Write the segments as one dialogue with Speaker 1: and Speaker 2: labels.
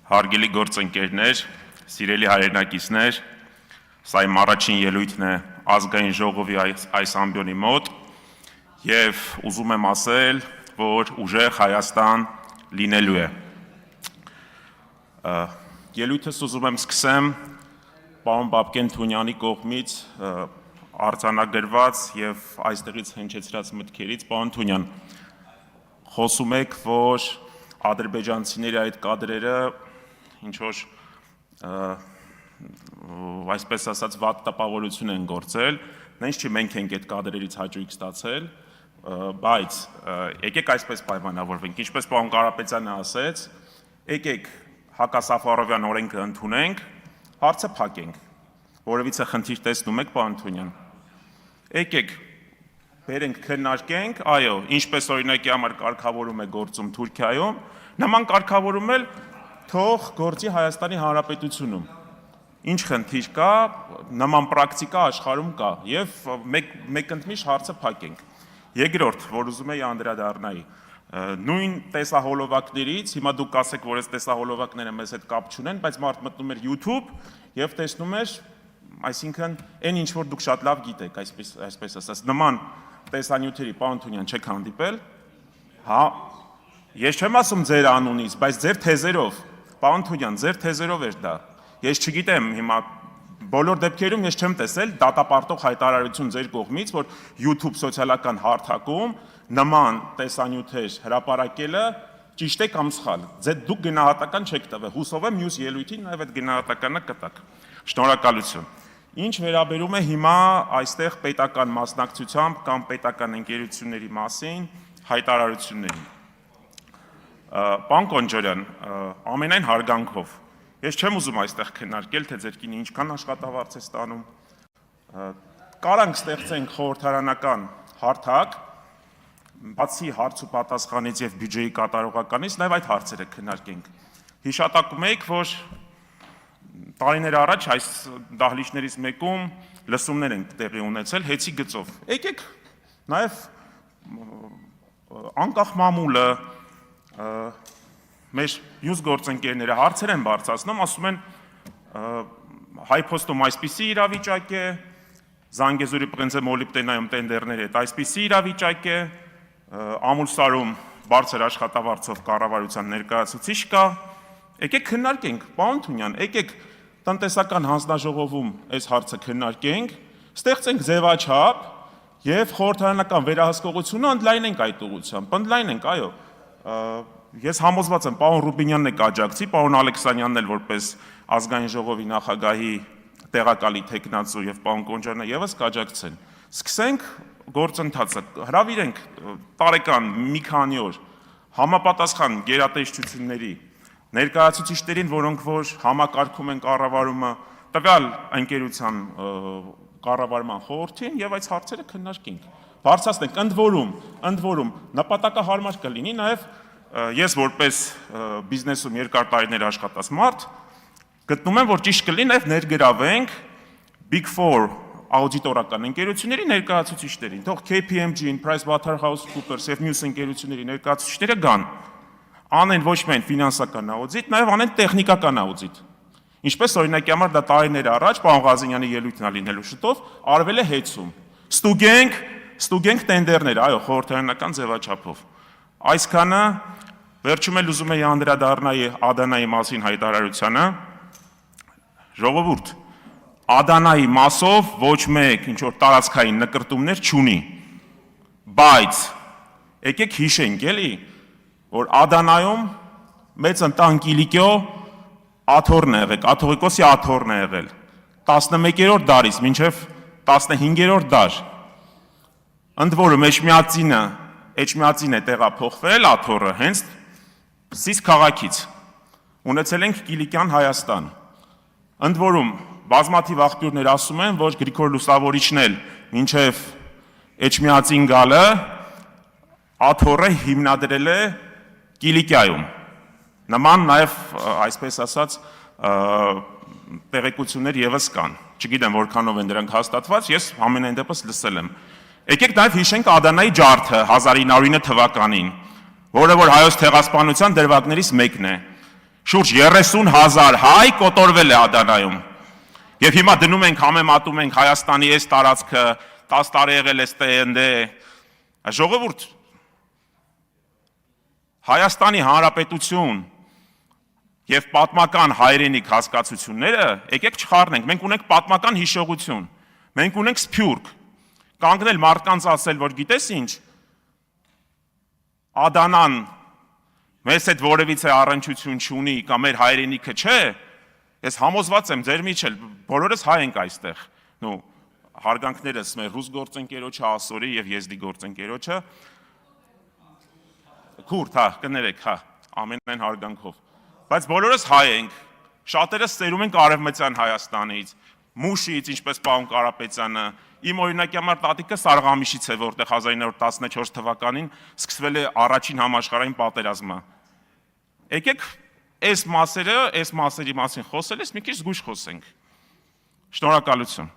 Speaker 1: Հարգելի գործընկերներ, սիրելի հայրենակիցներ, սա իմ առաջին ելույթն է ազգային ժողովի այս ամբիոնի մոտ և ուզում եմ ասել, որ ուժեղ Հայաստան լինելու է։ Ելույթս ուզում եմ սկսեմ պարոն Բաբկեն Թունյանի կողմից արձանագրված և այստեղից հնչեցրած մտքերից։ Պարոն Թունյան, խոսում եք, որ ադրբեջանցիների այդ կադրերը ինչ-որ այսպես ասած վատ տպավորություն են գործել, նենց չի մենք ենք այդ կադրերից հաճույք ստացել, բայց եկեք այսպես պայմանավորվենք, ինչպես պարոն Կարապետյանը ասեց, եկեք հակասաֆարովյան օրենքը ընդունենք, հարցը փակենք, որևիցե խնդիր տեսնում եք, պարոն Թունյան, եկեք բերենք քննարկենք, այո, ինչպես օրինակի համար կարգավորում է գործում Թուրքիայում, նման կարգավորում էլ թող գործի Հայաստանի Հանրապետությունում, ինչ խնդիր կա, նման պրակտիկա աշխարհում կա և մեկընդմիշտ հարցը փակենք։ Երկրորդ, որ ուզում էի անդրադառնայի, նույն տեսահոլովակներից, հիմա դուք ասեք, որ այս տեսահոլովակները մեզ հետ կապ չունեն, բայց մարդ մտնում էր YouTube և տեսնում էր, այսինքն այն ինչ որ դուք շատ լավ գիտեք, այսպես ասած, նման տեսանյութերի պարոն Թունյան չեք հանդիպել, հա, ես չեմ ասում ձեր անունից, բայց ձեր թեզերով, պարոն Թունյան, ձեր թեզերով էր դա, ես չգիտեմ հիմա, բոլոր դեպքերում ես չեմ տեսել դատապարտող հայտարարություն ձեր կողմից, որ YouTube սոցիալական հարթակում նման տեսանյութեր հրապարակելը ճիշտ է կամ սխալ, դուք գնահատական չեք տվել, հուսով եմ մյուս ելույթին նաև այդ գնահատականը կտաք, շնորհակալություն։ Ինչ վերաբերում է հիմա այստեղ պետական մասնակցությամբ կամ պետական ընկերությունների մասին հայտարարություններին։ Պարոն Կոնջարյան, ամենայն հարգանքով, ես չեմ ուզում այստեղ քննարկել, թե ձեր կինը ինչքան աշխատավարձ է ստանում, կարանք ստեղծենք խորհրդարանական հարթակ, բացի հարց ու պատասխանից և բյուջեի կատարողականից, նաև այդ հարցերը քննարկենք։ Հիշատակում եք, որ տարիներ առաջ այս դահլիճներից մեկում լսումներ են տեղի ունեցել հեծի գծով։ Եկեք նաև անկախ մամուլը, մեր մյուս գործընկերները հարցեր են բարձրացնում, ասում են Հայփոստում այսպիսի իրավիճակ է, Զանգեզուրի պրինցե-մոլիբդենայում տենդերների հետ այսպիսի իրավիճակ է, Ամուլսարում բարձր աշխատավարձով կառավարության ներկայացուցիչ կա, եկեք քննարկենք, պարոն Թունյան, եկեք տնտեսական հանձնաժողովում այս հարցը քննարկենք, ստեղծենք ձևաչափ և խորհրդարանական վերահսկողությունը ընդլայնենք այդ ուղղությամբ, ընդլայնենք, այո, ես համոզված եմ, պարոն Ռուբինյանն է կաջակցի, պարոն Ալեքսանյանն էլ որպես ազգային ժողովի նախագահի տեղակալի թեկնածու և պարոն Կոնջարյանը ևս կաջակցեն, սկսենք գործընթացը, հրավիրենք տարեկան մի քանի օր համապատասխան գերատեսչությունների ներկայացուցիչներին, որոնք որ համակարգում են կառավարումը, տվյալ ընկերության կառավարման խորհրդին և այս հարցերը քննարկենք, բարձրացնենք, ընդ որում նպատակահարմար կլինի նաև ես որպես բիզնեսում երկար տարիներ աշխատած մարդ, գտնում եմ, որ ճիշտ կլինի նաև ներգրավենք Big Four աուդիտորական ընկերությունների ներկայացուցիչներին, թող KPMG-ին, PricewaterhouseCoopers և մյուս ընկերությունների ներկայացուցիչները գան, անեն ոչ միայն ֆինանսական աուդիտ, նաև անեն տեխնիկական աուդիտ։ Ինչպես օրինակի համար դա տարիներ առաջ, պարոն Ղազենյանի ելույթն է լինելու շուտով, արվել է հեծում։ Ստուգենք տենդերներ, այո, խորհրդարանական ձևաչափով։ Այսքանը, վերջում էլ ուզում էի անդրադառնալ Ադանայի մասին հայտարարությանը, ժողովուրդ, Ադանայի մասով ոչ մեկ ինչ-որ տարածքային նկրտումներ չունի, բայց եկեք հիշենք էլի, որ Ադանայում մեծ ընտան Կիլիկիո աթոռն է եղել, կաթողիկոսի աթոռն է եղել, 11-րդ դարից մինչև 15-րդ դար, ընդ որում Էջմիածին է տեղափոխվել աթոռը հենց Սիս քաղաքից, ունեցել ենք Կիլիկյան Հայաստան, ընդ որում բազմաթիվ աղբյուրներ ասում են, որ Գրիգոր Լուսավորիչն էլ մինչև Էջմիածին գալը աթոռը հիմնադրել է Կիլիկիայում, նման նաև այսպես ասած տեղեկություններ ևս կան, չգիտեմ որքանով են դրանք հաստատված, ես ամենայն դեպս լսել եմ։ Եկեք նաև հիշենք Ադանայի ջարդը 1909 թվականին, որը որ հայոց ցեղասպանության դրվագներից մեկն է։ շուրջ 30,000 հայ կոտորվել է Ադանայում։ Եվ հիմա դնում ենք, համեմատում ենք Հայաստանի այս տարածքը, 10 տարի եղել է STND, ժողովուրդ, Հայաստանի Հանրապետություն եւ պատմական հայրենիք հասկացությունները, եկեք չխառնենք, մենք ունենք պատմական հիշողություն, մենք ունենք սփյուռք, կանգնել մարդկանց ասել, որ գիտես ինչ, Ադանան մեզ հետ որևիցե առնչություն չունի կամ մեր հայրենիքը չէ, ես համոզված եմ ձեր միջել, բոլորս հայ ենք այստեղ, հարգանքներս մեր ռուս գործընկերոջը, ասորի եւ եզդի գործընկերոջը, քուրդ, կներեք, ամենայն հարգանքով, բայց բոլորս հայ ենք, շատերս ծերում ենք Արևմտյան Հայաստանից, Մուշից, ինչպես պարոն Կարապետյանը, իմ օրինակի համար տատիկը Սարղամիշից է, որտեղ 1914 թվականին սկսվել է առաջին համաշխարհային պատերազմը։ Եկեք այս մասերի մասին խոսել ես, մի քիչ զգույշ խոսենք։ Շնորհակալություն։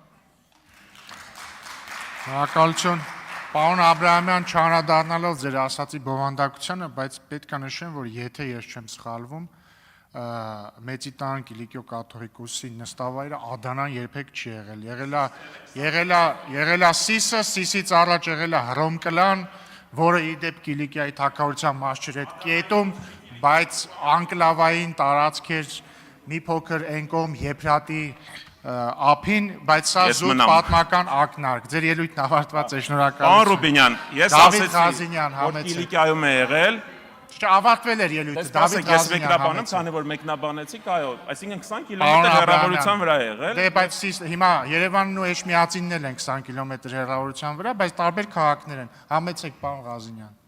Speaker 2: Շնորհակալություն։ Պարոն Աբրահամյան, չանդրադառնալով ձեր ասացի բովանդակությանը, բայց պետք է նշեմ, որ եթե ես չեմ սխալվում, Մեծի տան Կիլիկիո կաթողիկոսի նստավայրը Ադանան երբեք չի եղել, եղել է Սիսը, Սիսից առաջ եղել է Հռոմկլան, որը իդեպ Կիլիկիայի թագավորության մաս չէր այդ կետում, բայց անկլավային տարածք էր մի փոքր այն կողմ Եփրատի ափին, բայց սա զուտ պատմական ակնարկ։ Ձեր ելույթն ավարտված է, շնորհակալություն։
Speaker 1: Պարոն Ռուբինյան, ես ասեցի, որ Կիլիկիայում է եղել,
Speaker 2: ավարտվել էր ելույթը, Դավիթ
Speaker 1: Ղազինյան մեկնաբանում, քանի որ մեկնաբանեցիք, այո, այսինքն 20 կիլոմետր հեռավորության վրա է եղել։
Speaker 2: Դե բայց հիմա Երևանն ու Էջմիածինն էլ են 20 կիլոմետր հեռավորության վրա, բայց տարբեր քաղաքներ են։ Համեցեք, պարոն Ղազինյան։